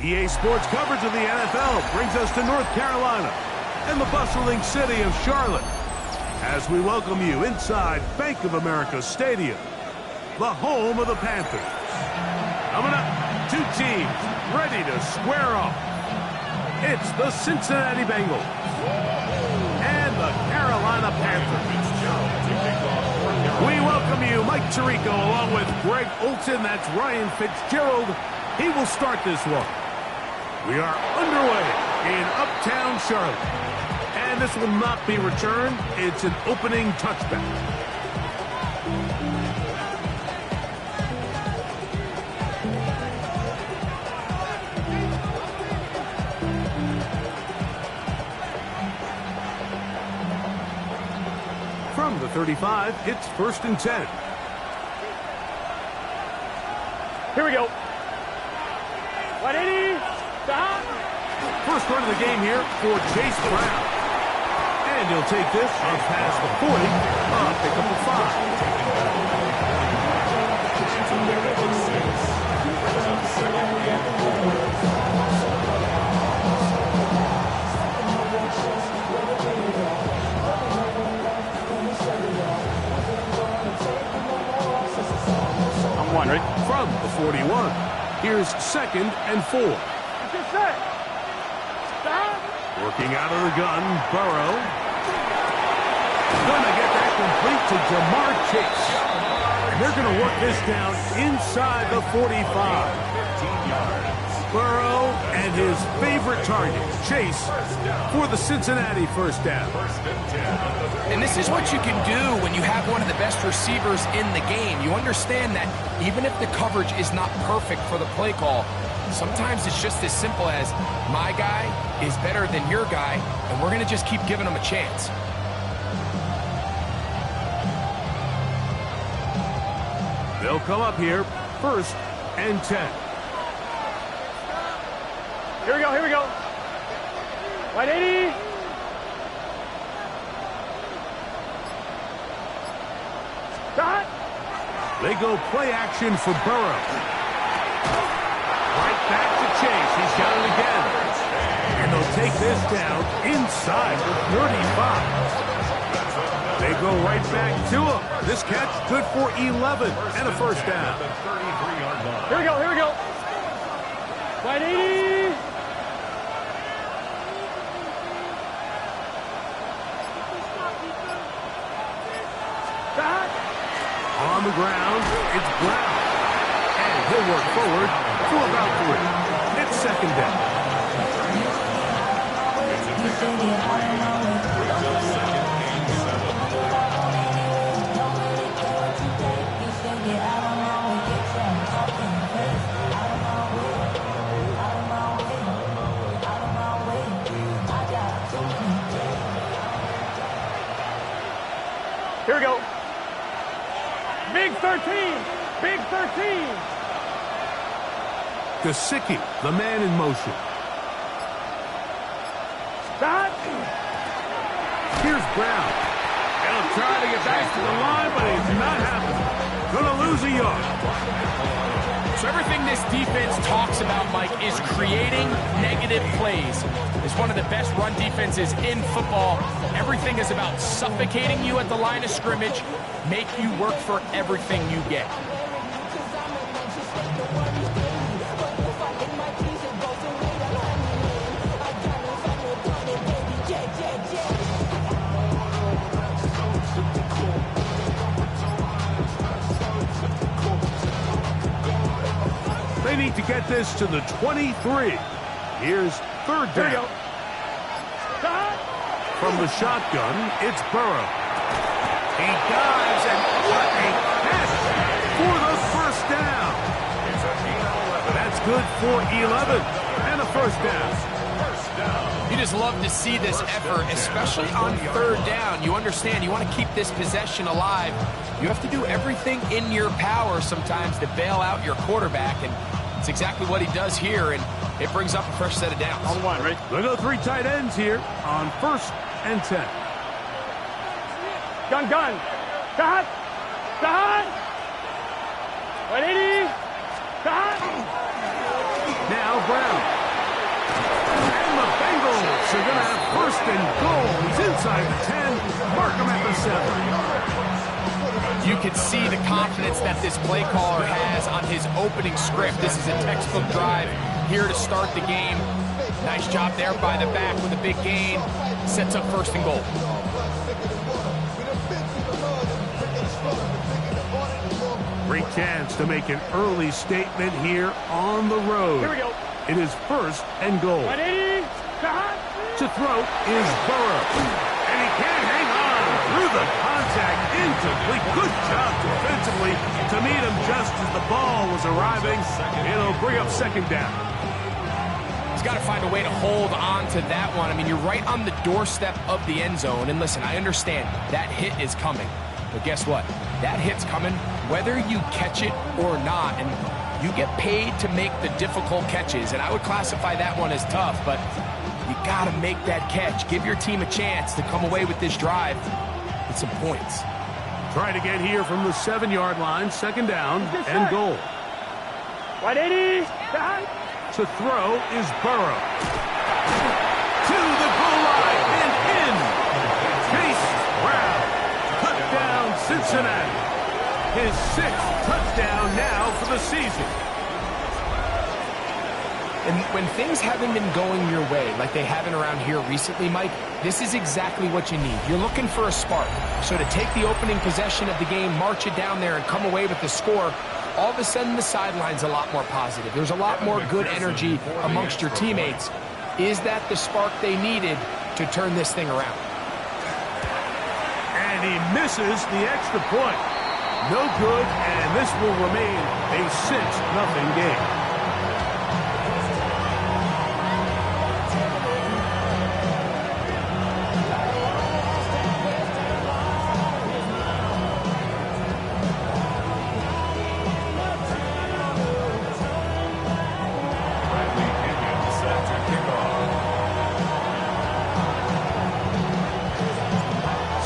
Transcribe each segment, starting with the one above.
EA Sports coverage of the NFL brings us to North Carolina and the bustling city of Charlotte as we welcome you inside Bank of America Stadium, the home of the Panthers. Coming up, two teams ready to square off. It's the Cincinnati Bengals and the Carolina Panthers. We welcome you, Mike Tirico, along with Greg Olson. That's Ryan Fitzgerald. He will start this one. We are underway in Uptown Charlotte. And this will not be returned. It's an opening touchback. From the 35, it's 1st and 10. Here we go. 180. Stop. First run of the game here for Chase Brown. And he'll take this on past the 40. Pick up the 5. I'm one, right? From the 41, here's 2nd and 4. Set. Stop. Working out of the gun, Burrow. Gonna get that complete to Jamar Chase. And they're gonna work this down inside the 45. Burrow and his favorite target, Chase, for the Cincinnati first down. And this is what you can do when you have one of the best receivers in the game. You understand that even if the coverage is not perfect for the play call, sometimes it's just as simple as my guy is better than your guy, and we're going to just keep giving him a chance. They'll come up here, 1st and 10. Here we go, here we go. 180. Stop. They go play action for Burrow. Right back to Chase. He's got it again. And they'll take this down inside the 35. They go right back to him. This catch good for 11 and a first down. Here we go, here we go. 180. Stop. On the ground, it's Brown. And he'll work forward for about 3. It's 2nd down. Here we go. Big 13. Big 13. Gesicki, the man in motion. Stop. Here's Brown. He'll try to get back to the line, but he's not happening. Gonna lose a yard. So everything this defense talks about, Mike, is creating negative plays. It's one of the best run defenses in football. Everything is about suffocating you at the line of scrimmage, make you work for everything you get. They need to get this to the 23. Here's 3rd down. Here we go. Stop. From the shotgun, it's Burrow. He dives, and what a catch for the first down. That's good for 11 and a first down. You just love to see this effort, especially on 3rd down. You understand, you want to keep this possession alive. You have to do everything in your power sometimes to bail out your quarterback, and it's exactly what he does here, and it brings up a fresh set of downs. On 1, right? They go 3 tight ends here on 1st and 10. Gun. Stop. 180. Stop. Now Brown. are going to have first and goal. He's inside the 10. Mark him at the 7. You can see the confidence that this play caller has on his opening script. This is a textbook drive here to start the game. Nice job there by the back with a big gain. Sets up first and goal. Great chance to make an early statement here on the road. Here we go. It is first and goal. 180. To throw is Burrow. And he can't hang on through the contact. Incomplete. Good job defensively to meet him just as the ball was arriving. It'll bring up second down. He's got to find a way to hold on to that one. I mean, you're right on the doorstep of the end zone. And listen, I understand that hit is coming. But guess what? That hit's coming whether you catch it or not. And you get paid to make the difficult catches. And I would classify that one as tough, but you got to make that catch. Give your team a chance to come away with this drive with some points. Trying to get here from the 7-yard line. Second down and goal. 180. To throw is Burrow. To the goal line and in. Chase Brown. Touchdown Cincinnati. His 6th touchdown now for the season. And when things haven't been going your way like they haven't around here recently, Mike, this is exactly what you need. You're looking for a spark. So to take the opening possession of the game, march it down there, and come away with the score, all of a sudden the sideline's a lot more positive. There's a lot more good energy amongst your teammates. Is that the spark they needed to turn this thing around? And he misses the extra point. No good, and this will remain a 6-0 game.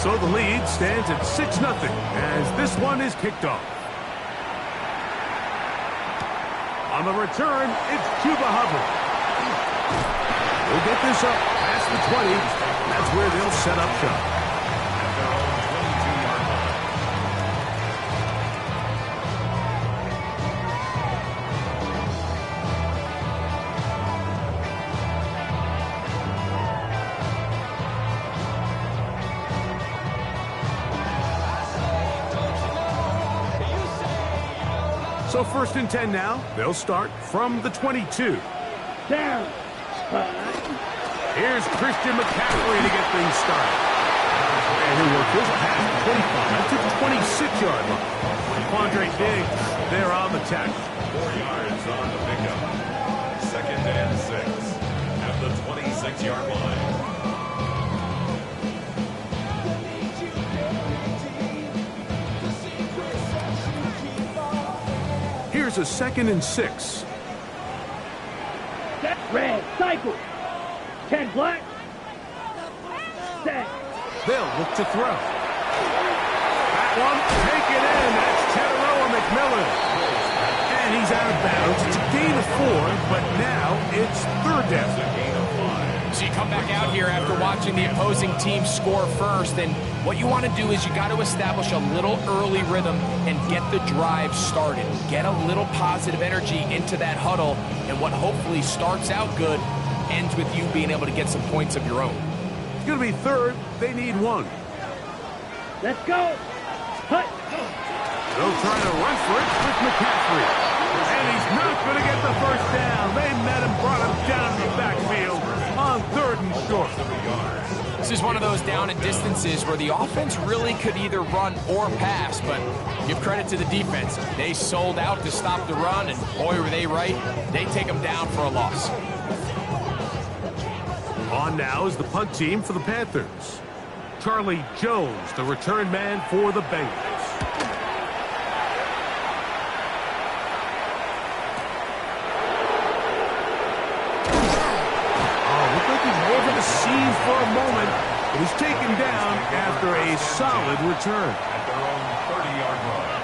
So the lead stands at 6-0 as this one is kicked off. On the return, it's Chuba Hubbard. We'll get this up past the 20. That's where they'll set up shop. So first and 10 now. They'll start from the 22. Down. Here's Christian McCaffrey to get things started. And he'll work this past the 25 to the 26-yard line. Quandre Diggs, they're on the tackle. 4 yards on the pickup. Second and 6 at the 26-yard line. Here's a 2nd and 6. Red, cycle. 10 black. Set. They'll look to throw. That one, take it in. That's Teteroa McMillan. And he's out of bounds. It's a gain of 4, but now it's third down. So you come back out here after watching the opposing team score first, and what you want to do is you got to establish a little early rhythm and get the drive started. Get a little positive energy into that huddle, and what hopefully starts out good ends with you being able to get some points of your own. It's going to be third. They need 1. Let's go. Hut. They'll try to run for it with McCaffrey. And he's not going to get the first down. They met him, brought him down to the backfield on 3rd and short. This is one of those down and distances where the offense really could either run or pass, but give credit to the defense. They sold out to stop the run, and boy, were they right. They take them down for a loss. On now is the punt team for the Panthers. Charlie Jones, the return man for the Bengals. Scene for a moment, but he's taken down after a solid return. At their own 30-yard line.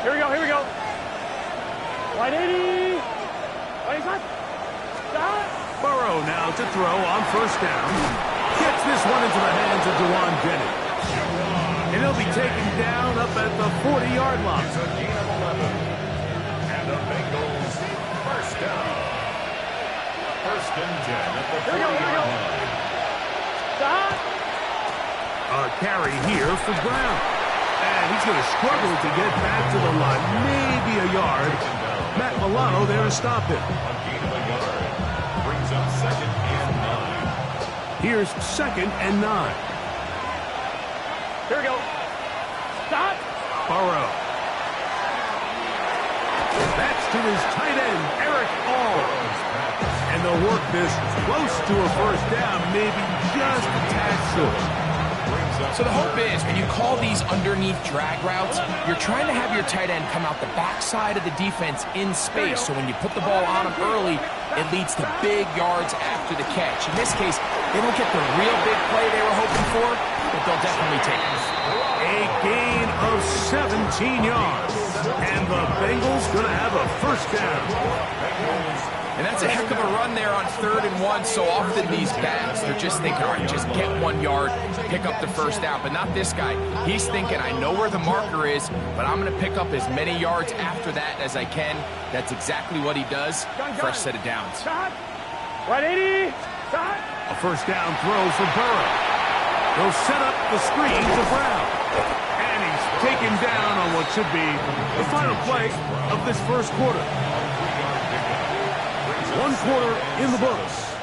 Here we go. 180. Burrow now to throw on first down. Gets this one into the hands of Juwan Jennings. And he'll be taken down up at the 40-yard line. It's a gain of 11. And the Bengals first down. First and 10 at the 40-yard line. A carry here for Brown. And he's going to struggle to get back to the line. Maybe a yard. Matt Milano there to stop him. A gain of a yard. Brings up second and 9. Here's second and 9. Here we go. Stop. Burrow. That's to his tight end, Eric All. And they'll work this close to a first down, maybe just a tad short. So the hope is, when you call these underneath drag routes, you're trying to have your tight end come out the backside of the defense in space. So when you put the ball on him early, it leads to big yards after the catch. In this case, they don't get the real big play they were hoping for, but they'll definitely take it. A gain of 17 yards. And the Bengals going to have a first down. And that's a heck of a run there on 3rd and 1. So often these backs, they're just thinking, all right, just get 1 yard, pick up the first down. But not this guy. He's thinking, I know where the marker is, but I'm going to pick up as many yards after that as I can. That's exactly what he does. Fresh set of downs. Right 80. A first down throw for Burrow. They'll set up the screen to Brown. And he's taken down on what should be the final play of this first quarter. 1 quarter in the books.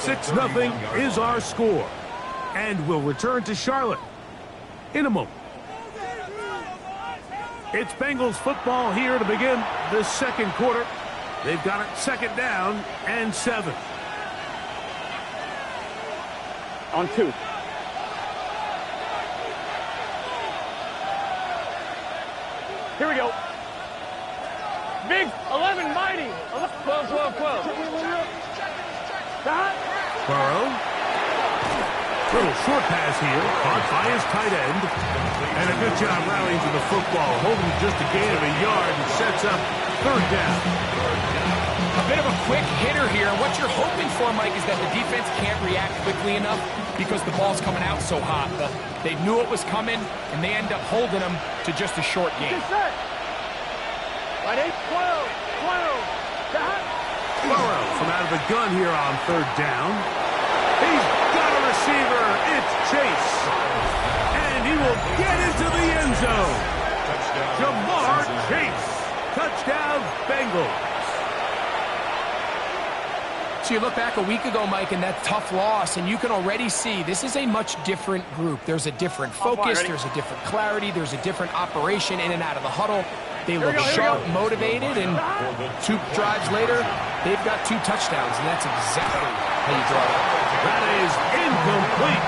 6-0 is our score. And we'll return to Charlotte in a moment. It's Bengals football here to begin the second quarter. They've got it second down and 7. On 2. Here we go. Big 11 mighty. 12. Stop. Burrow. Little short pass here, caught by his tight end. And a good job rallying to the football, holding just a gain of a yard and sets up third down. A bit of a quick hitter here. What you're hoping for, Mike, is that the defense can't react quickly enough because the ball's coming out so hot. But they knew it was coming, and they end up holding them to just a short gain. Right 8, 12. Burrow from out of the gun here on third down. He's got a receiver. It's Chase. And he will get into the end zone. Jamar Chase. Touchdown, Bengals. So you look back a week ago, Mike, and that tough loss, and you can already see this is a much different group. There's a different focus. There's a different clarity. There's a different operation in and out of the huddle. They look sharp, motivated, and 2 drives later, they've got 2 touchdowns, and that's exactly how you draw it up. That is incomplete,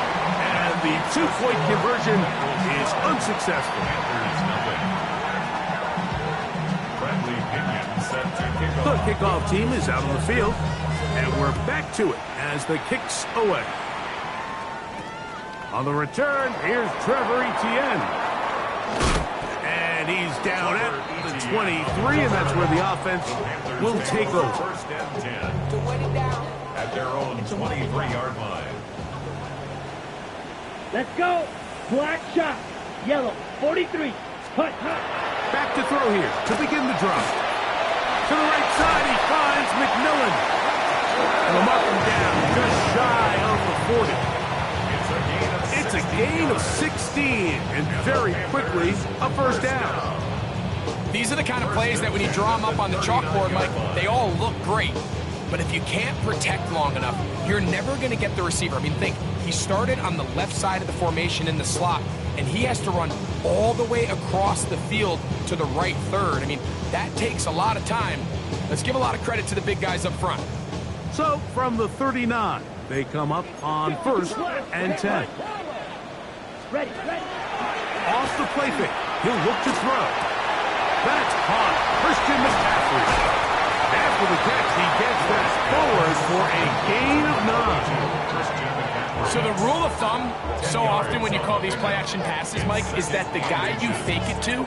and the 2-point conversion is unsuccessful. The kickoff team is out on the field, and we're back to it as the kick's away. On the return, here's Trevor Etienne. And he's down at the 23, and that's where the offense will take over. First and 10 at their own 23-yard line. Let's go. Black shot. Yellow. 43. Hut. Back to throw here to begin the drive. To the right side, he finds McMillan. And they'll mark him down just shy of the 40. It's a gain of 16, and very quickly, a first down. These are the kind of plays that when you draw them up on the chalkboard, Mike, they all look great. But if you can't protect long enough, you're never going to get the receiver. I mean, think, he started on the left side of the formation in the slot, and he has to run all the way across the field to the right third. I mean, that takes a lot of time. Let's give a lot of credit to the big guys up front. So, from the 39, they come up on first and 10. Ready. Off the play fake. He'll look to throw. That's caught. Christian McCaffrey. After the catch, he gets that forward for a gain of 9. So the rule of thumb, so often when you call these play-action passes, Mike, is that the guy you fake it to,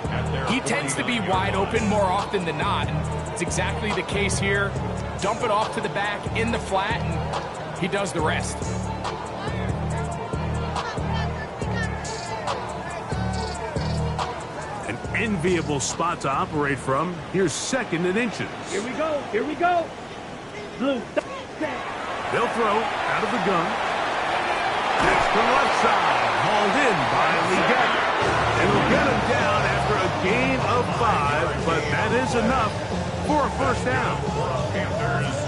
he tends to be wide open more often than not. And it's exactly the case here. dump it off to the back in the flat, and he does the rest. An enviable spot to operate from. Here's 2nd and inches. Here we go. Here we go. Blue. They'll throw out of the gun. Next to left side. Hauled in by Leggett. It'll get him down after a gain of 5, but that is enough for a first down.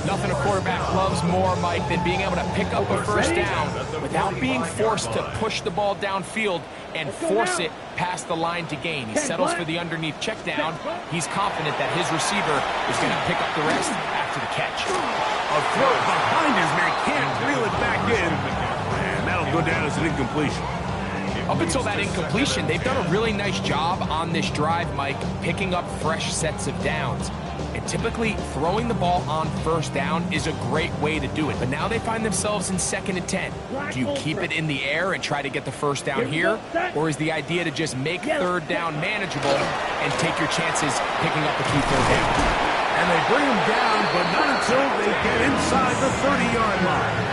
Nothing a quarterback loves more, Mike, than being able to pick up a first down without being forced to push the ball downfield and force it past the line to gain. He settles for the underneath check down. He's confident that his receiver is going to pick up the rest after the catch. A throw behind his man, can't reel it back in, and that'll go down as an incompletion. Up until that incompletion, they've done a really nice job on this drive, Mike, picking up fresh sets of downs. And typically, throwing the ball on first down is a great way to do it. But now they find themselves in 2nd and 10. Do you keep it in the air and try to get the first down here? Or is the idea to just make 3rd down manageable and take your chances picking up a key 3rd down? And they bring him down, but not until they get inside the 30-yard line.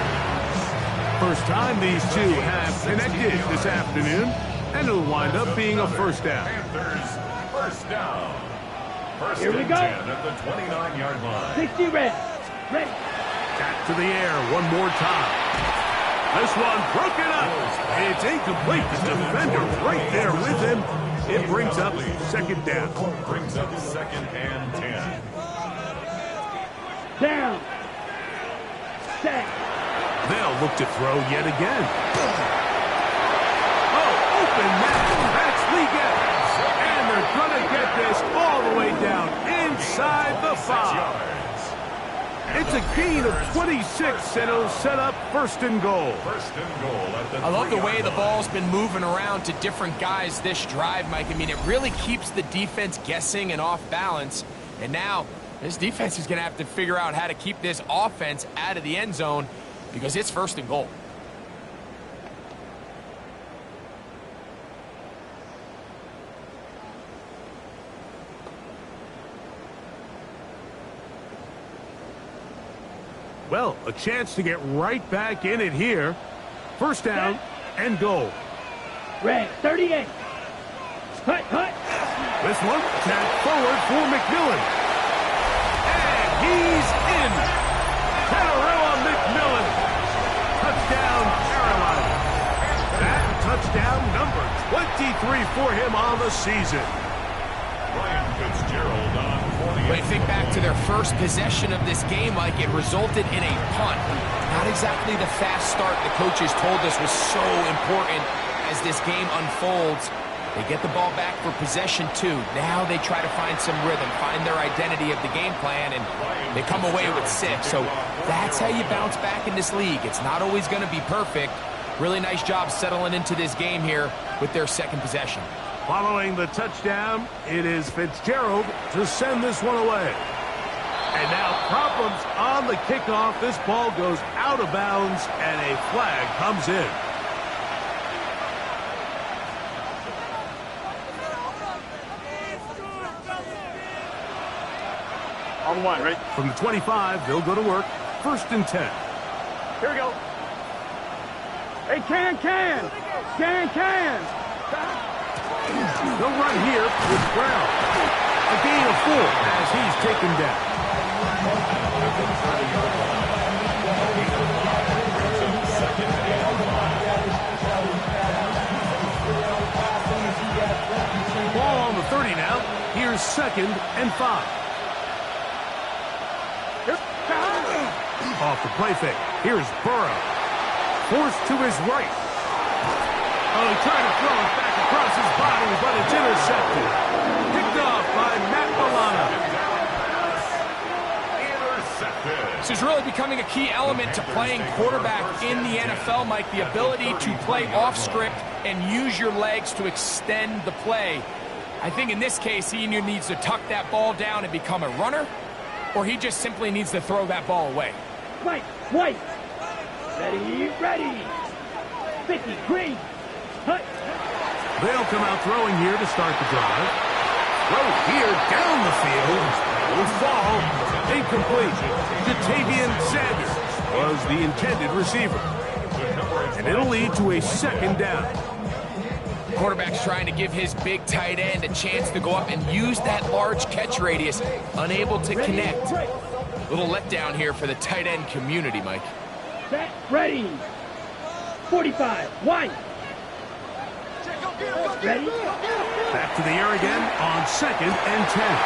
First time these two have connected this afternoon, and it'll wind up being a first down. Panthers, first down. First Here we and go. 10 at the 29-yard line. 60 red. Ready. Back to the air one more time. This one broken up. It's incomplete. The defender right there with him. It brings up 2nd down. Brings up 2nd and 10. Down. Set. They'll look to throw yet again. Oh, open man. That's Leggett. And they're going to get this all the way down inside the 5. It's a gain of 26, and it'll set up 1st and goal. First and goal at the I love the 3-yard way the line. ball's been moving around to different guys this drive, Mike. I mean, it really keeps the defense guessing and off balance. And now, this defense is going to have to figure out how to keep this offense out of the end zone because it's 1st and goal. Well, a chance to get right back in it here. First down and goal. Red. 38. Hut. This one tapped forward for McMillan. And he's in. Catarella McMillan. Touchdown, Carolina. That touchdown number 23 for him on the season. Ryan Fitzgerald on 40. But you think back to their first possession of this game, Mike, it resulted in a punt. Not exactly the fast start the coaches told us was so important as this game unfolds. They get the ball back for possession 2. Now they try to find some rhythm, find their identity of the game plan, and they come away with 6. So that's how you bounce back in this league. It's not always going to be perfect. Really nice job settling into this game here with their 2nd possession. Following the touchdown, it is Fitzgerald to send this one away. And now problems on the kickoff. This ball goes out of bounds, and a flag comes in. On 1, right? From the 25, they'll go to work. 1st and 10. Here we go. Hey, can. They'll run here with Brown. A gain of 4 as he's taken down. Ball on the 30 now. Here's 2nd and 5. Off the play fake. Here's Burrow. Forced to his right. Oh, he tried to throw it back across his body, but it's intercepted. Picked off by Matt Milano. Intercepted. This is really becoming a key element to playing quarterback in the NFL, Mike. The ability to play off script and use your legs to extend the play. I think in this case, he either needs to tuck that ball down and become a runner, or he just simply needs to throw that ball away. White. Ready. 50, green. Hut. They'll come out throwing here to start the drive. throw here down the field. Will fall. Incomplete. Jatavian Sanders was the intended receiver. And it'll lead to a second down. Quarterback's trying to give his big tight end a chance to go up and use that large catch radius. Unable to connect. Little letdown here for the tight end community, Mike. Set, ready. 45, wide. Ready? Back to the air again on 2nd and 10.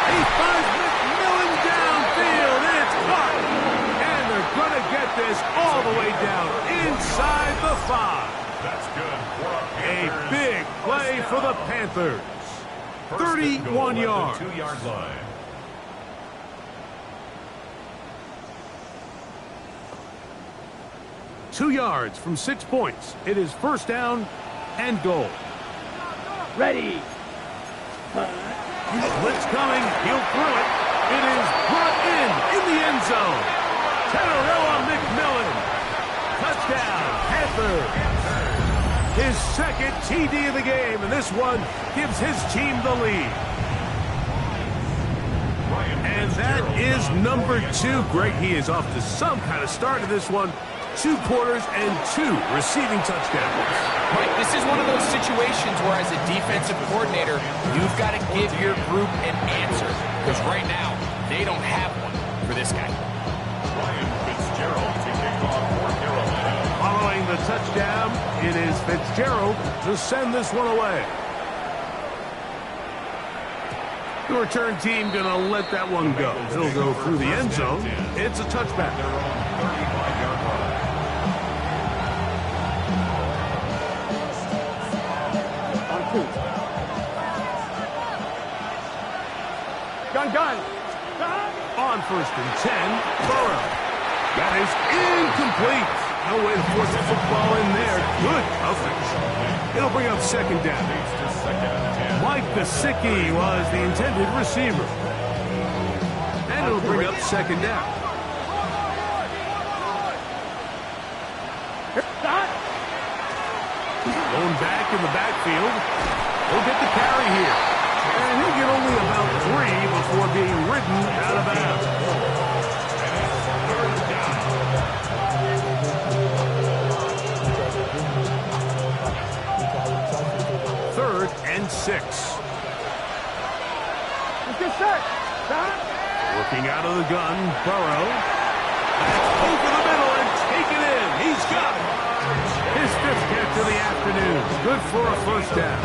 He finds McMillan downfield. It's caught. And they're going to get this all the way down inside the 5. That's good. A big play for the Panthers. 31 yards. 2-yard line. Two yards from 6 points. It is first down and goal. Ready. Blitz coming. He'll throw it. It is brought in the end zone. Tenorella McMillan. Touchdown, Panthers. His second TD of the game, and this one gives his team the lead. And that is number 2. Great. He is off to some kind of start in this one. 2 quarters and 2 receiving touchdowns. Mike, this is one of those situations where as a defensive coordinator, you've got to give your group an answer. Because right now, they don't have one for this guy. Following the touchdown, it is Fitzgerald to send this one away. The return team going to let that one go. He'll go through the end zone. It's a touchback. Gun. On 1st and 10, Burrow. That is incomplete. No way to force the football in there. Good coverage. It'll bring up 2nd down. Mike Gesicki was the intended receiver. And it'll bring up 2nd down. Going back in the backfield. He'll get the carry here. And he'll get only about 3 before being ridden out of bounds. Third and 6. Let's get set. Looking out of the gun, Burrow. That's over the middle and taken in. He's got it. His 5th catch of the afternoon. Good for a first down.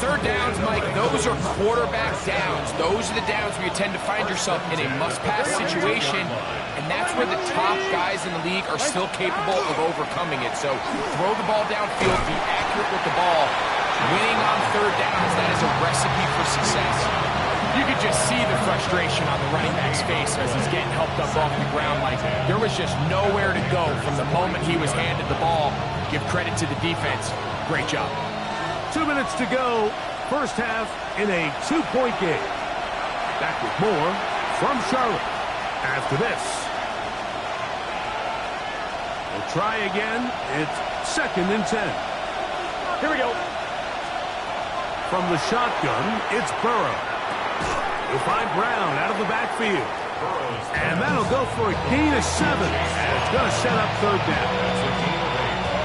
Third downs, Mike, those are quarterback downs. Those are the downs where you tend to find yourself in a must-pass situation, and that's where the top guys in the league are still capable of overcoming it. So throw the ball downfield, be accurate with the ball. Winning on third downs, that is a recipe for success. You could just see the frustration on the running back's face as he's getting helped up off the ground. Like there was just nowhere to go from the moment he was handed the ball. Give credit to the defense. Great job. 2 minutes to go. First half in a 2-point game. Back with more from Charlotte after this. We'll try again. It's 2nd and 10. Here we go. From the shotgun, it's Burrow. He'll find Brown out of the backfield. And that'll go for a gain of 7. And it's going to set up third down.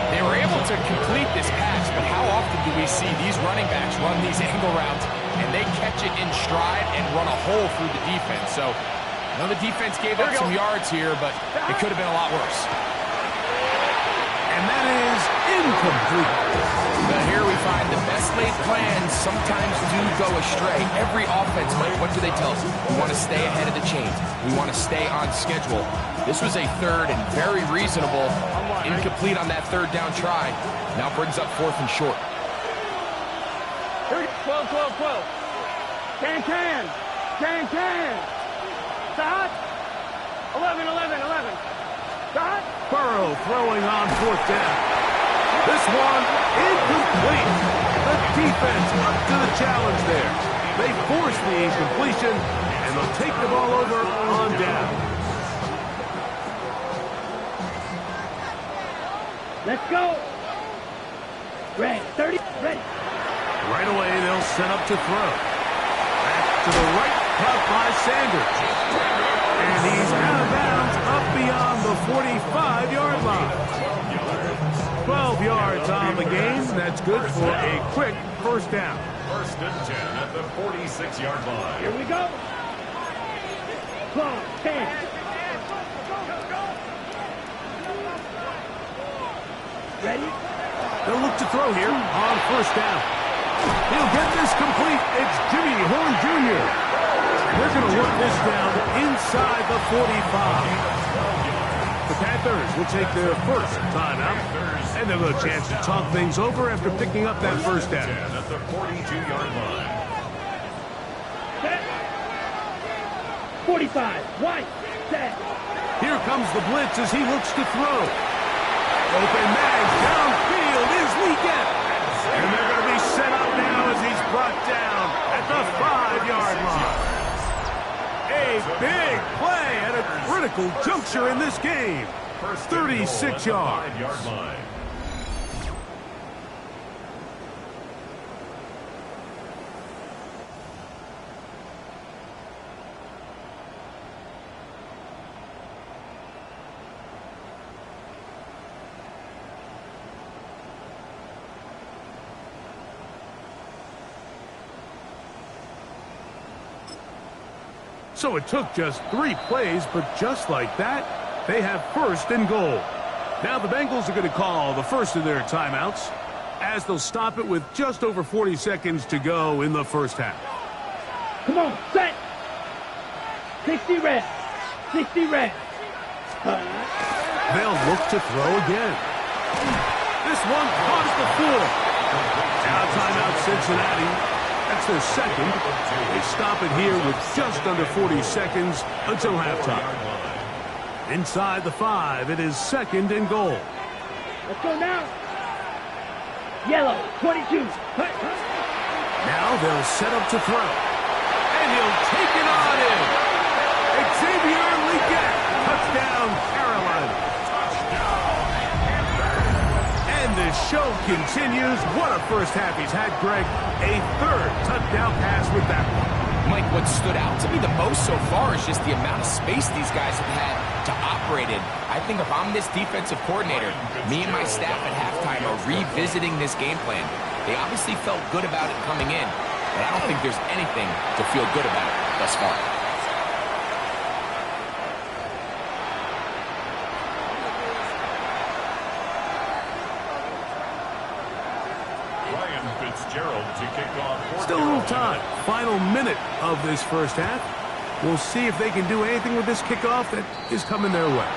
They were able to complete this pass, but how often do we see these running backs run these angle routes and they catch it in stride and run a hole through the defense? So, I know the defense gave up some yards here, but it could have been a lot worse. And that is incomplete. But here we find the best laid plans sometimes do go astray. Every offense, Mike, what do they tell us? We want to stay ahead of the chains. We want to stay on schedule. This was a third and very reasonable. Incomplete on that third down try. Now brings up 4th and short. Here we go. 12. Can. Stop. 11. Stop. Burrow throwing on 4th down. This one incomplete. The defense up to the challenge there. They force the incompletion, and they'll take the ball over on down. Let's go. Ready. 30. Ready. Right away, they'll they'll set up to throw. Back to the right, caught by Sanders. And he's out of bounds up beyond the 45-yard line. 12 yards on the game. That's good for a quick first down. First and 10 at the 46-yard line. Here we go. 12, 10. Ready? They'll look to throw here on first down. He'll get this complete. It's Jimmy Horn Jr. They're going to work this down inside the 45. The Panthers will take their first timeout, and they'll have a chance to talk things over after picking up that first down. At the 42-yard line. Set. 45. White. Set. Here comes the blitz as he looks to throw. Open man downfield is Leggett. And they're going to be set up now as he's brought down at the 5-yard line. A big play at a critical juncture in this game. 36 yards. 5-yard line. So it took just 3 plays, but just like that, they have first and goal. Now the Bengals are going to call the first of their timeouts as they'll stop it with just over 40 seconds to go in the first half. Come on, set. 60 red. 60 red. They'll look to throw again. This one caught at the 4. Now timeout Cincinnati. That's their second. They stop it here with just under 40 seconds until halftime. Inside the 5, it is second and goal. Let's go now. Yellow, 22. Now they'll set up to throw. And he'll take it on in. Xavier Leggett. Touchdown, Carolina. And the show continues. What a first half he's had, Greg. A third touchdown pass with that one. Mike, what stood out to me the most so far is just the amount of space these guys have had to operate in. I think if I'm this defensive coordinator, me and my staff at halftime are revisiting this game plan. They obviously felt good about it coming in, but I don't think there's anything to feel good about it thus far. Still a little time. Final minute of this first half. We'll see if they can do anything with this kickoff that is coming their way.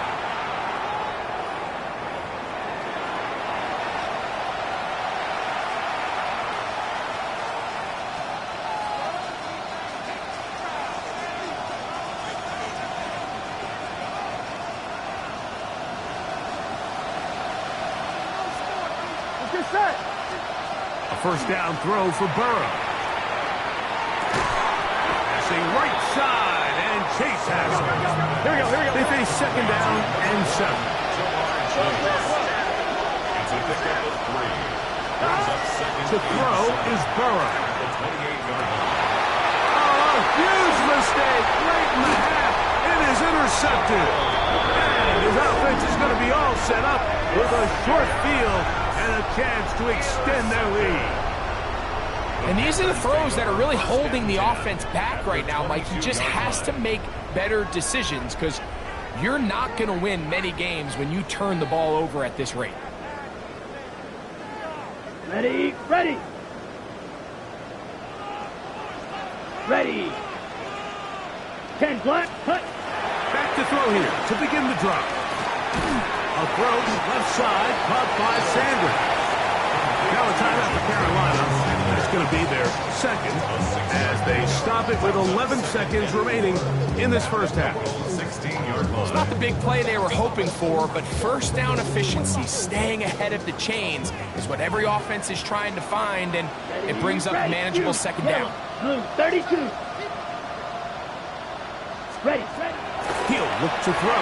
Let's get set. A first down throw for Burrow. Passing right side, and Chase has it. Here we go, here we go. They face second down and 7. It's a pickup of 3. Brings up second. To throw is Burrow. The 28-yard line. Oh, huge mistake late in the half. It is intercepted. And his offense is going to be all set up with a short field and a chance to extend their lead. And these are the throws that are really holding the offense back right now, Mike. He just has to make better decisions because you're not going to win many games when you turn the ball over at this rate. Ready, ready. Ready. 10 black, cut. Back to throw here to begin the drop. A throw left side, caught by Sanders. Now a timeout for Carolina. It's going to be their second as they stop it with 11 seconds remaining in this first half. 16-yard line. It's not the big play they were hoping for, but first down efficiency, staying ahead of the chains, is what every offense is trying to find, and it brings up a manageable second down. Blue, 32. Ready, ready. He'll look to throw.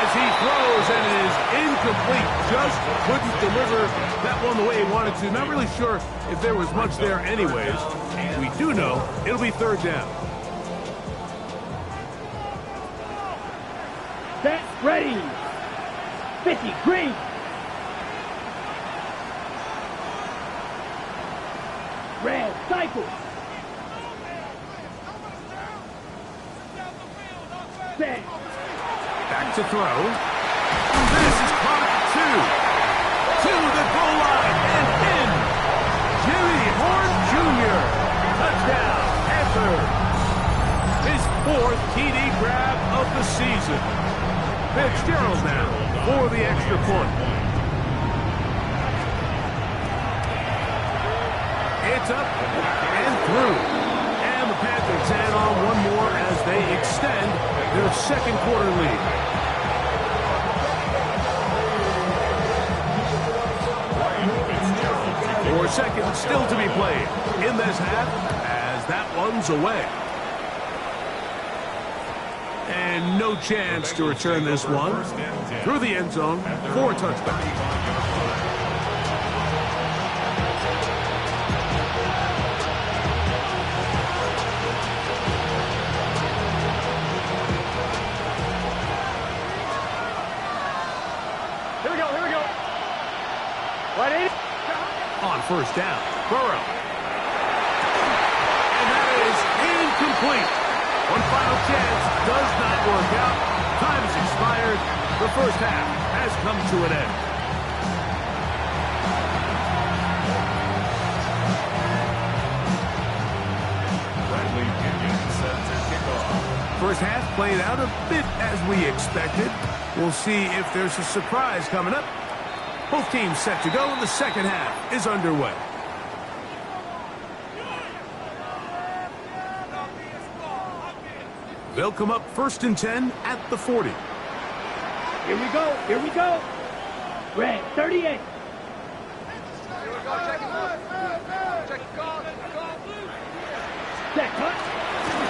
As As he throws, and it is incomplete. Just couldn't deliver that one the way he wanted to. Not really sure if there was much there anyways. We do know it'll be third down. Set, ready. 50, green. Red, cycle. Set. Back to throw. This is caught at 2. To the goal line and in. Jimmy Horn Jr. Touchdown, Panthers. His 4th TD grab of the season. Fitzgerald now for the extra point. It's up and through. And the Panthers add on one more as they extend their second quarter lead. Four seconds still to be played in this half as that one's away. And no chance to return this one through the end zone for a touchback. On first down, Burrow. And that is incomplete. One final chance does not work out. Time has expired. The first half has come to an end. Bradley Pinion set to kick off. First half played out a bit as we expected. We'll see if there's a surprise coming up. Both teams set to go, and the second half is underway. They'll come up 1st and 10 at the 40. Here we go, here we go. Red, 38. Set, cut.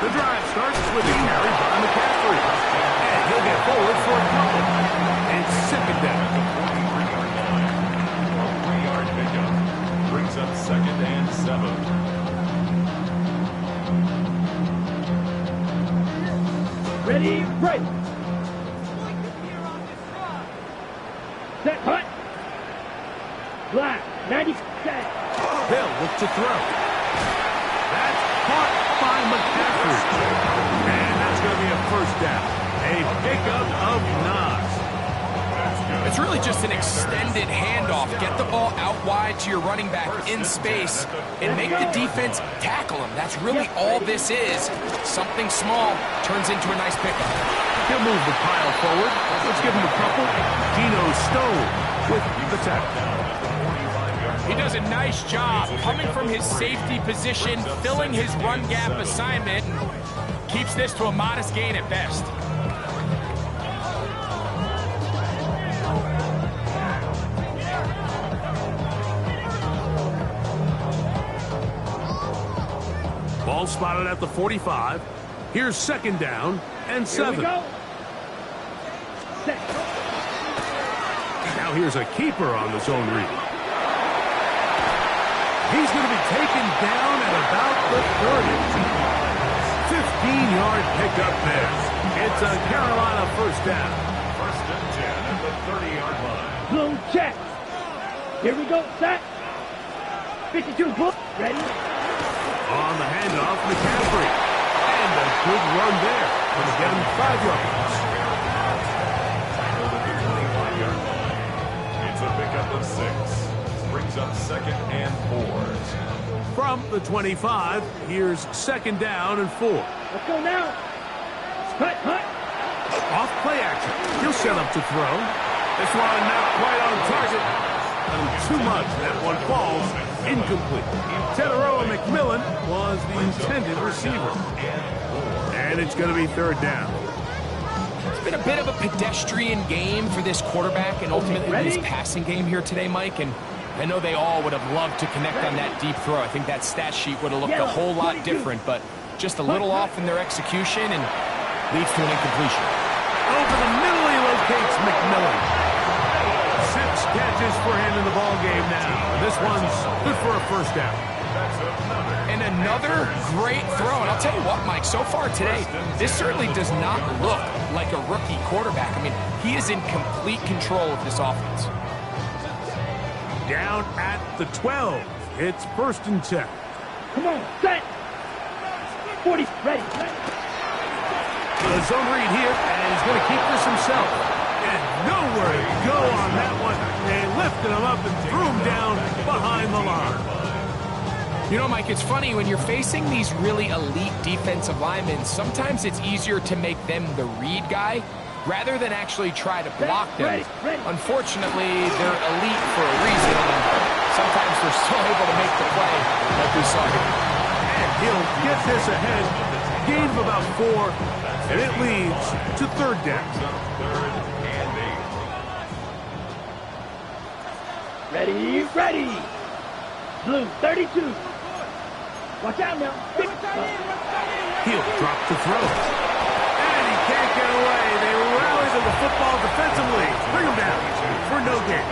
The drive starts with a carry by McCaffrey. And he'll get forward for a couple. It's second down. Brings up 2nd and 7. Ready, break. Set, cut. Black, 90 set. They'll look to throw. That's caught by McCaffrey. And that's going to be a first down. A pickup of 9. It's really just an extended handoff. Get the ball out wide to your running back in space and make the defense tackle him. That's really all this is. Something small turns into a nice pickup. He'll move the pile forward. Let's give him a couple. Geno Stone with the tackle. He does a nice job coming from his safety position, filling his run gap assignment. Keeps this to a modest gain at best. Ball spotted at the 45. Here's 2nd down and 7. Here we go. Set. Now here's a keeper on the zone read. He's going to be taken down at about the 30. 15-yard pickup there. It's a Carolina first down. 1st and 10 at the 30-yard line. Blue check. Here we go, set. 52, book. Ready. On the handoff, McCaffrey. And a good run there. Going to get him 5 yards. Tackled at the 25-yard line. It's a pickup of 6. Brings up 2nd and 4. From the 25, here's 2nd down and 4. Let's go now. Cut, cut. Off play action. He'll set up to throw. This one not quite on target. Too much. That one falls incomplete. Teteroa McMillan was the intended receiver. And it's going to be 3rd down. It's been a bit of a pedestrian game for this quarterback and ultimately this passing game here today, Mike. And I know they all would have loved to connect on that deep throw. I think that stat sheet would have looked a whole lot different, but just a little off in their execution and leads to an incompletion. Over the middle he locates McMillan. 6 catches for him in the ball game now. This one's good for a first down. And another great throw. And I'll tell you what, Mike, so far today, this certainly does not look like a rookie quarterback. I mean, he is in complete control of this offense. Down at the 12. It's 1st and 10. Come on, set. 40, ready. The zone read here, and he's going to keep this himself. And nowhere to go on that one. They lifted him up and threw him down behind the line. You know, Mike, it's funny, when you're facing these really elite defensive linemen, sometimes it's easier to make them the read guy rather than actually try to block them. Unfortunately, they're elite for a reason, and sometimes they're still able to make the play like we saw here. And he'll get this ahead. Gain of about 4, and it leads to 3rd down. Ready, ready. Blue, 32. Watch out now. He'll drop the throw. And he can't get away. They rally to the football defensively. Bring him down for no gain.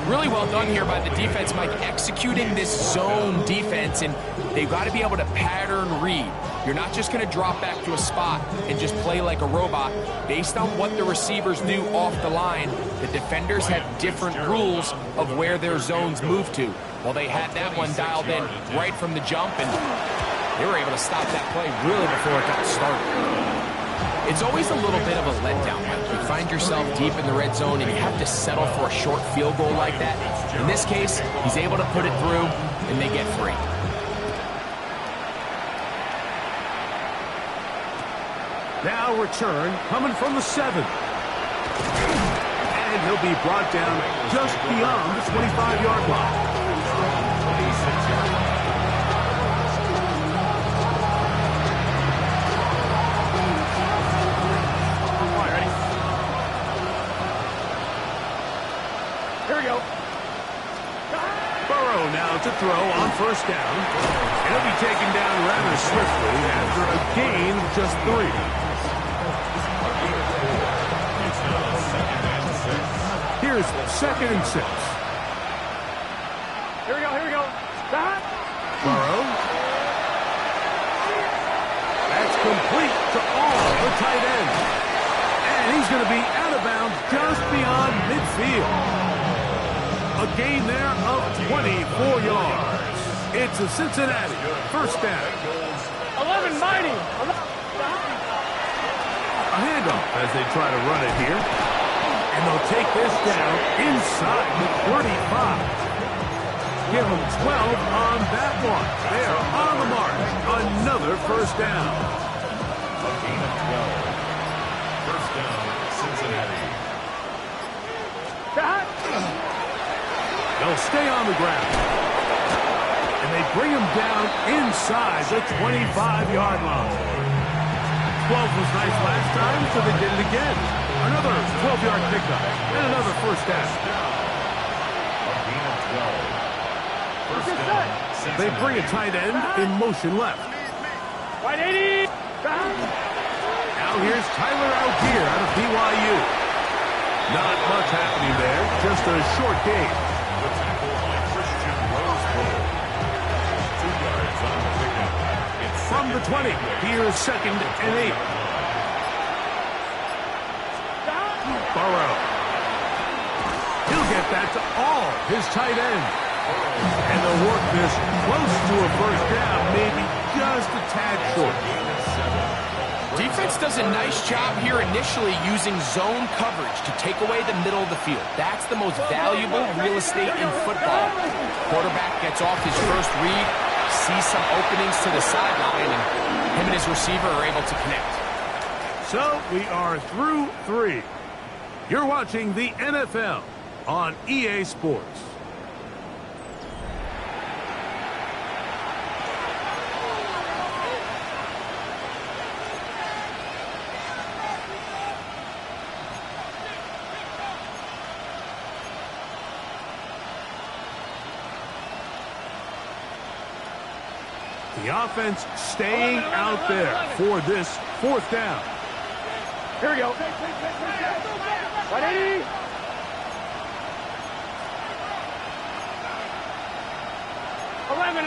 Really well done here by the defense, Mike, executing this zone defense, and they've got to be able to pattern read. You're not just going to drop back to a spot and just play like a robot. Based on what the receivers do off the line, the defenders have different rules of where their zones move to. Well, they had that one dialed in right from the jump, and they were able to stop that play really before it got started. It's always a little bit of a letdown, Mike. You find yourself deep in the red zone, and you have to settle for a short field goal like that. In this case, he's able to put it through, and they get 3. Now return coming from the 7. And he'll be brought down just beyond the 25-yard line. 26-yard line. Now to throw on 1st down. He'll be taken down rather swiftly after a gain of just 3. Here's 2nd and 6. Here we go. Burrow. That's complete to all the tight ends. And he's going to be out of bounds just beyond midfield. A gain there of 24 yards. It's a Cincinnati 1st down. 11 mighty. A handoff as they try to run it here. And they'll take this down inside the 35. Give them 12 on that one. They are on the march. Another 1st down. A gain of 12. 1st down, Cincinnati. They'll stay on the ground. And they bring him down inside the 25-yard line. 12 was nice last time, so they did it again. Another 12-yard pickup and another 1st down. A gain of 12. 1st down, Cincinnati. They bring a tight end in motion left. Wide 80. Now here's Tyler Algier out of BYU. Not much happening there, just a short gain. The tackle by Christian Roseboro. 2 yards on the pickup. It's From the 20, here's 2nd and 8. Burrow. He'll get that to all his tight ends. And they'll work this close to a 1st down, maybe just a tad short. Defense does a nice job here initially using zone coverage to take away the middle of the field. That's the most valuable real estate in football. Quarterback gets off his first read, sees some openings to the sideline, and him and his receiver are able to connect. So we are through 3. You're watching the NFL on EA Sports. The offense staying out there for this 4th down. Here we go. 180. Eleven.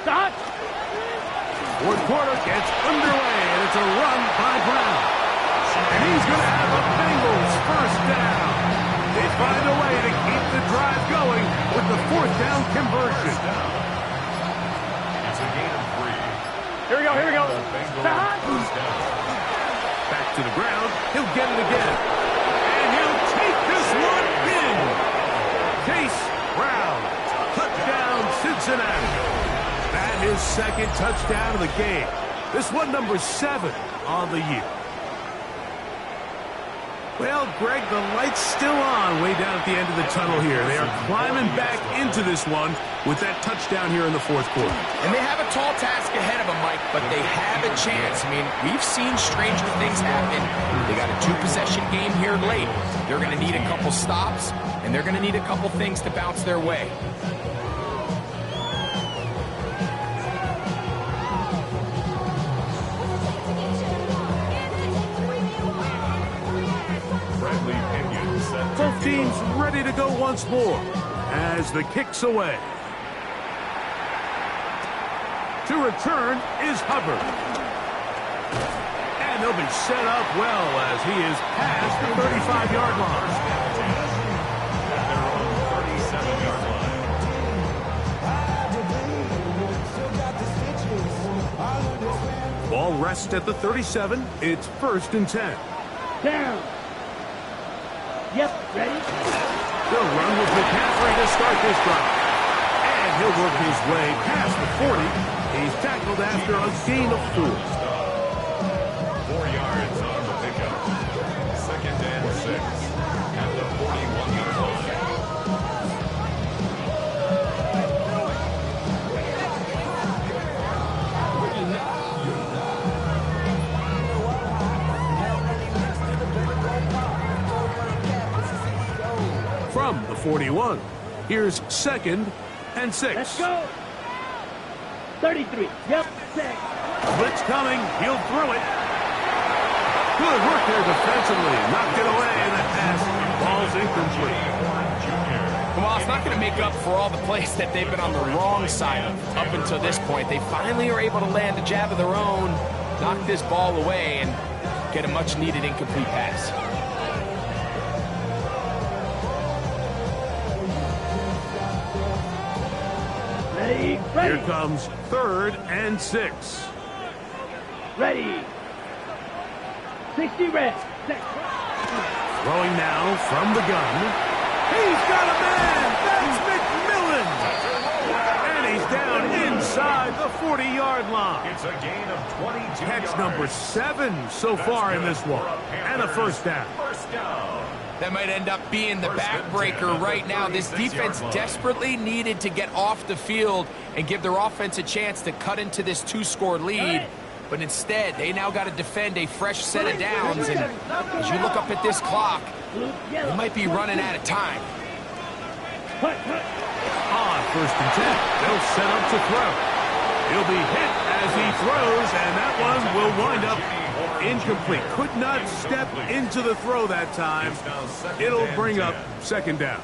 Stop. Fourth quarter gets underway, and it's a run by Brown. And he's going to have a Bengals first down. They find a way to keep the drive going with the fourth down conversion. It's a gain of 3. Here we go. The Bengals Stop. first down. Back to the ground. He'll get it again. And he'll take this one in. Chase Brown. Touchdown, Cincinnati. That is second touchdown of the game. This one number 7 on the year. Well, Greg, the light's still on way down at the end of the tunnel here. They are climbing back into this one with that touchdown here in the fourth quarter. And they have a tall task ahead of them, Mike, but they have a chance. I mean, we've seen stranger things happen. They got a 2-possession game here late. They're going to need a couple stops, and they're going to need a couple things to bounce their way. Both teams ready to go once more as the kick's away. To return is Hubbard. And he'll be set up well as he is past the 35-yard line. They're on the 37-yard line. Ball rests at the 37. It's 1st and 10. Down. Yep, ready? He'll run with McCaffrey to start this drive. And he'll work his way past the 40. He's tackled after a gain of 4. 4 yards on the pickup. 2nd and 6 at the 41-yard line. From the 41, here's 2nd and 6. Let's go. 33. Yep, set. Blitz coming. He'll throw it. Good work there defensively. Knocked it away, and that pass ball's incomplete. Well, it's not going to make up for all the plays that they've been on the wrong side of up until this point. They finally are able to land a jab of their own, knock this ball away, and get a much-needed incomplete pass. Ready? Here comes 3rd and 6. Ready. 60 red. Set. Throwing now from the gun. He's got a man. That's McMillan. And he's down inside the 40-yard line. It's a gain of 22 Catch yards. number 7 so far in this one. And a first down. First down. That might end up being the backbreaker right now. This defense desperately needed to get off the field and give their offense a chance to cut into this 2-score lead. But instead, they now got to defend a fresh set of downs. And as you look up at this clock, they might be running out of time. On 1st and 10, they'll set up to throw. He'll be hit as he throws, and that one will wind up incomplete. Could not step into the throw that time. It'll bring up 2nd down.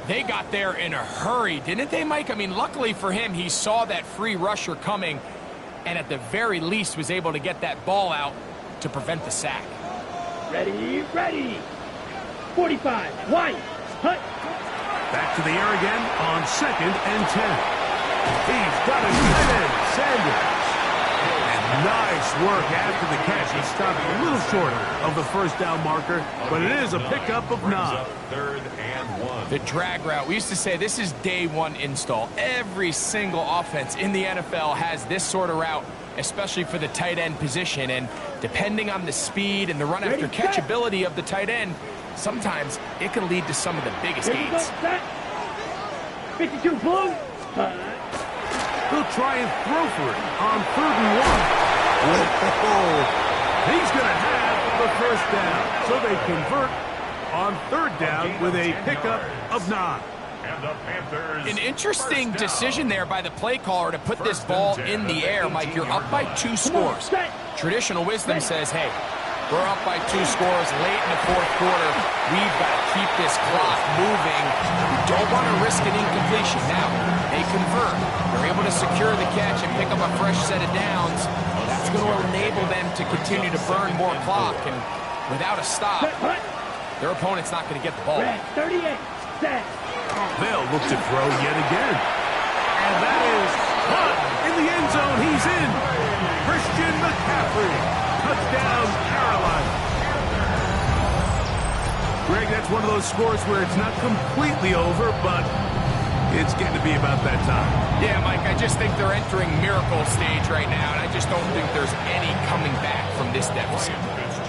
They got there in a hurry, didn't they, Mike? I mean, luckily for him, he saw that free rusher coming and at the very least was able to get that ball out to prevent the sack. Ready, ready. 45. White. Hut. Back to the air again on 2nd and 10. He's got it in. Sanders. Nice work after the catch. He stopped a little short of the first down marker, but it is a pickup of 9. 3rd and 1. The drag route. We used to say this is day 1 install. Every single offense in the NFL has this sort of route, especially for the tight end position. And depending on the speed and the run after catch ability of the tight end, sometimes it can lead to some of the biggest gains. 52 blue. He'll try and throw for it on 3rd and 1. Whoa. He's going to have the first down. So they convert on 3rd down with a pickup of 9. And the Panthers. An interesting decision there by the play caller to put this ball in the air. Mike, you're up by 2 scores. Traditional wisdom says, hey, we're up by 2 scores late in the 4th quarter. We've got to keep this clock moving. We don't want to risk an incompletion. Now, they convert. They're able to secure the catch and pick up a fresh set of downs. That's going to enable them to continue to burn more clock. And without a stop, their opponent's not going to get the ball. 38, set. They'll look to throw yet again. And that is caught in the end zone. He's in. Christian McCaffrey. Touchdown, Carolina. Greg, that's one of those scores where it's not completely over, but it's getting to be about that time. Yeah, Mike, I just think they're entering miracle stage right now, and I just don't think there's any coming back from this deficit.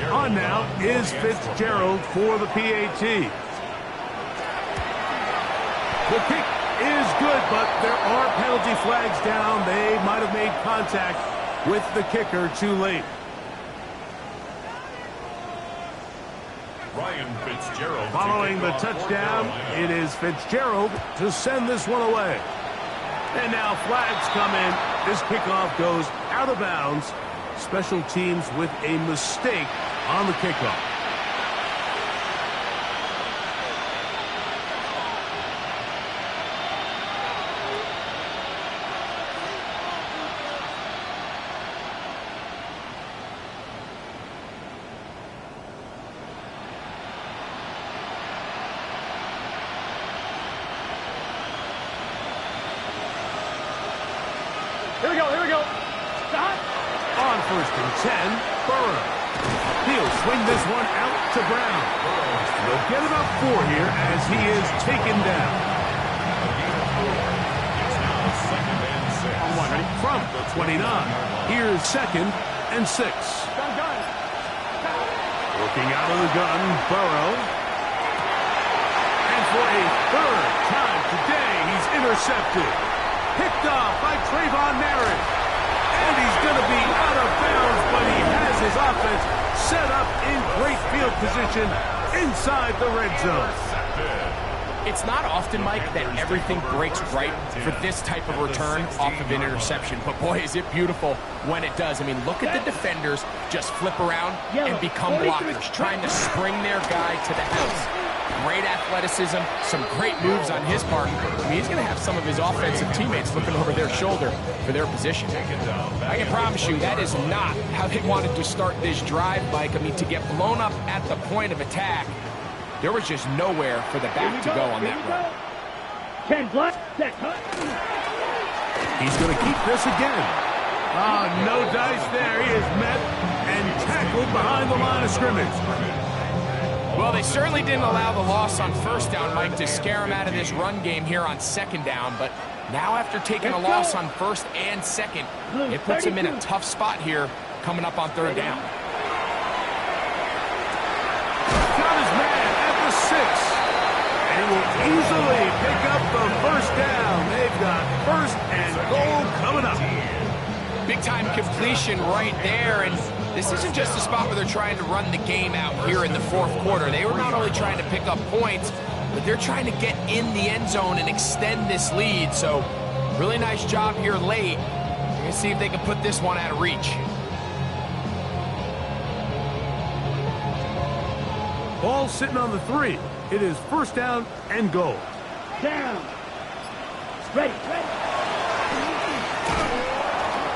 On now is Fitzgerald for the PAT. The kick is good, but there are penalty flags down. They might have made contact with the kicker too late. Ryan Fitzgerald. Following the touchdown, it is Fitzgerald to send this one away. And now flags come in. This kickoff goes out of bounds. Special teams with a mistake on the kickoff. Here we go. Stop. On 1st and 10, Burrow. He'll swing this one out to Brown. They'll get about 4 here as he is taken down. On 1, ready? From the 29, here's 2nd and 6. Gun. Looking out of the gun, Burrow. And for a 3rd time today, he's intercepted. Picked off by Trayvon Merritt. And he's going to be out of bounds, but he has his offense set up in great field position inside the red zone. It's not often, Mike, that everything breaks right for this type of return off of an interception. But, boy, is it beautiful when it does. I mean, look at the defenders just flip around and become blockers, trying to spring their guy to the house. Great athleticism, some great moves on his part. I mean, he's going to have some of his offensive teammates looking over their shoulder for their position. I can promise you that is not how they wanted to start this drive, Mike. I mean, to get blown up at the point of attack, there was just nowhere for the back to go on that run. 10 block, set. He's going to keep this again. Oh, no dice there. He is met and tackled behind the line of scrimmage. Well, they certainly didn't allow the loss on 1st down, Mike, to scare him out of this run game here on 2nd down. But now after taking a loss on 1st and 2nd, it puts him in a tough spot here coming up on 3rd down. Got his man at the 6. And will easily pick up the 1st down. They've got 1st and goal coming up. Big-time completion right there, and this isn't just a spot where they're trying to run the game out here in the 4th quarter. They were not only trying to pick up points, but they're trying to get in the end zone and extend this lead. So, really nice job here late. We're going to see if they can put this one out of reach. Ball sitting on the 3. It is 1st down and goal. Down. Ready.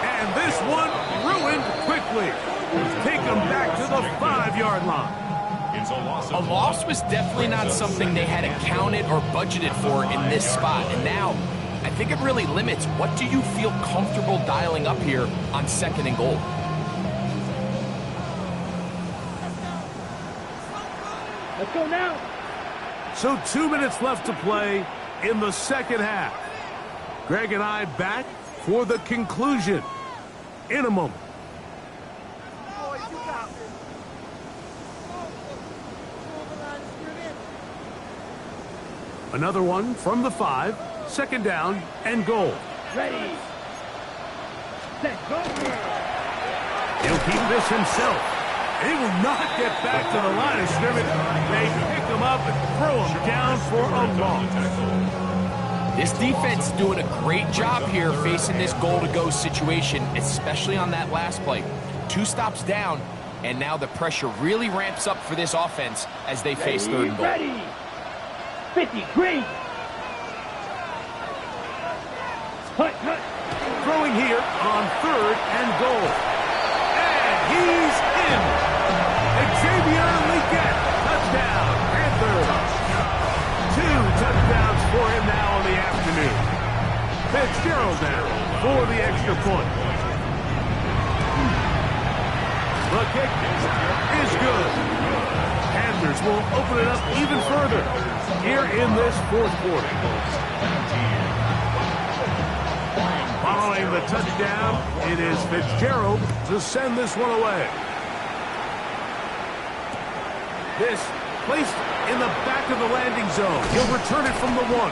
And this one ruined quickly. Take them back to the 5-yard line. It's A loss was definitely not something they had accounted or budgeted for in this spot. And now, I think it really limits what do you feel comfortable dialing up here on 2nd and goal. Let's go now. So 2 minutes left to play in the 2nd half. Greg and I back for the conclusion in a moment. Another one from the 5, 2nd down and goal. Ready. Set. Go. He'll keep this himself. They will not get back to the line of scrimmage. They pick him up and throw him down for a loss. This defense is doing a great job here facing this goal-to-go situation, especially on that last play. 2 stops down, and now the pressure really ramps up for this offense as they face third and goal. Ready. 53. Hut. Throwing here on 3rd and goal. And he's in. Xavier Leggett, touchdown, Panthers. 2 touchdowns for him now in the afternoon. Fitzgerald now for the extra point. The kick is good. Panthers will open it up even further here in this 4th quarter. Following the touchdown, it is Fitzgerald to send this one away. This placed in the back of the landing zone. He'll return it from the 1.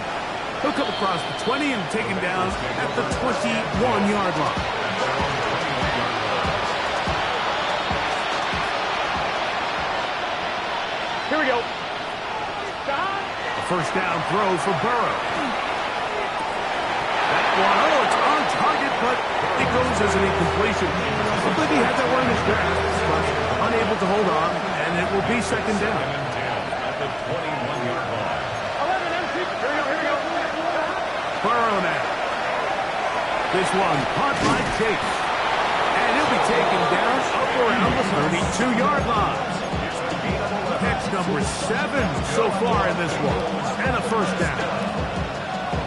He'll come across the 20 and taken down at the 21-yard line. Here we go. A first down throw for Burrow. That one, it's on target, but it goes as an incompletion. I believe he had that one in his grasp, but unable to hold on, and it will be second down. At the 21-yard line. 11 empty. Here we go. Burrow now. This one caught by Chase. And he'll be taken down up around the 32-yard line. Catch number 7 so far in this one. And a first down.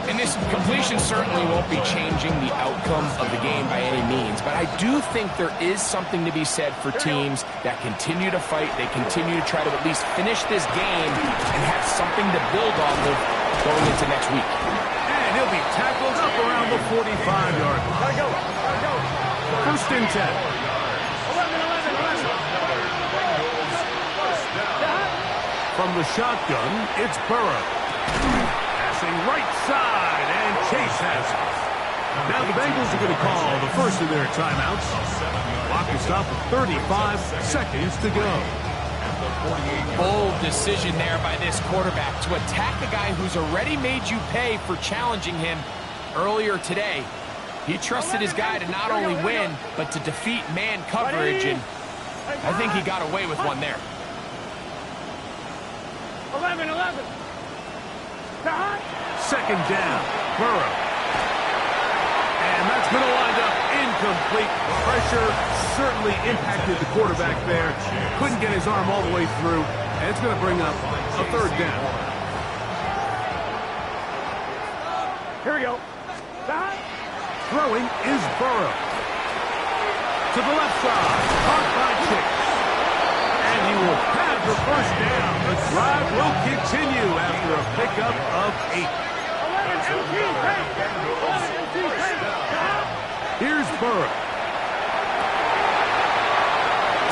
And this completion certainly won't be changing the outcome of the game by any means, but I do think there is something to be said for teams that continue to fight, they continue to try to at least finish this game and have something to build on with going into next week. And he'll be tackled up around the 45-yard line. Gotta go. First and 10. 11. From the shotgun, it's Burrow. Passing right side, and Chase has it. Now the Bengals are going to call the first of their timeouts. Clock is stopped at 35 seconds to go. Bold decision there by this quarterback to attack a guy who's already made you pay for challenging him earlier today. He trusted his guy to not only win, but to defeat man coverage, and I think he got away with one there. 11. Second down, Burrow. And that's going to wind up incomplete. Pressure certainly impacted the quarterback there. Couldn't get his arm all the way through. And it's going to bring up a third down. Here we go. Throwing is Burrow. To the left side, caught by Chase. And he will have the first down. The drive will continue after a pickup of 8. Here's Burrow.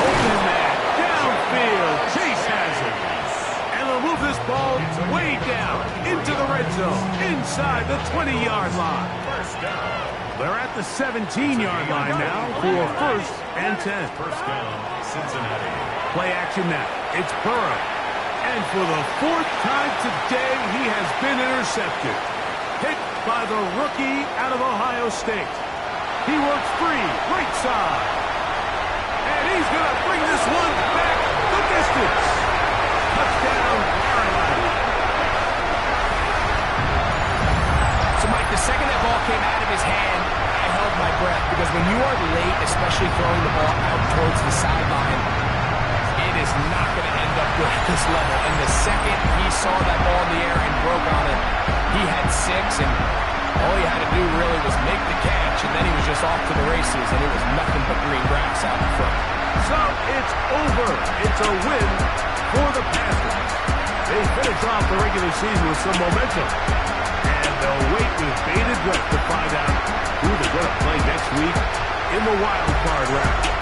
Open man, downfield. Chase has it. And they'll move this ball way down into the red zone, inside the 20-yard line. They're at the 17-yard line now for first and 10. First down, Cincinnati. Play action now. It's Burrow. And for the 4th time today, he has been intercepted. Hit by the rookie out of Ohio State. He works free, right side. And he's going to bring this one back the distance. Touchdown, Carolina. So, Mike, the second that ball came out of his hand, I held my breath, because when you are late, especially throwing the ball out towards the sideline, it is not going to end up good at this level. And the second he saw that ball in the air and broke on it, he had 6, and all he had to do really was make the catch, and then he was just off to the races, and it was nothing but green grass out in front. So it's over. It's a win for the Panthers. They finish off the regular season with some momentum. And they'll wait with bated breath to find out who they're going to play next week in the wild card round.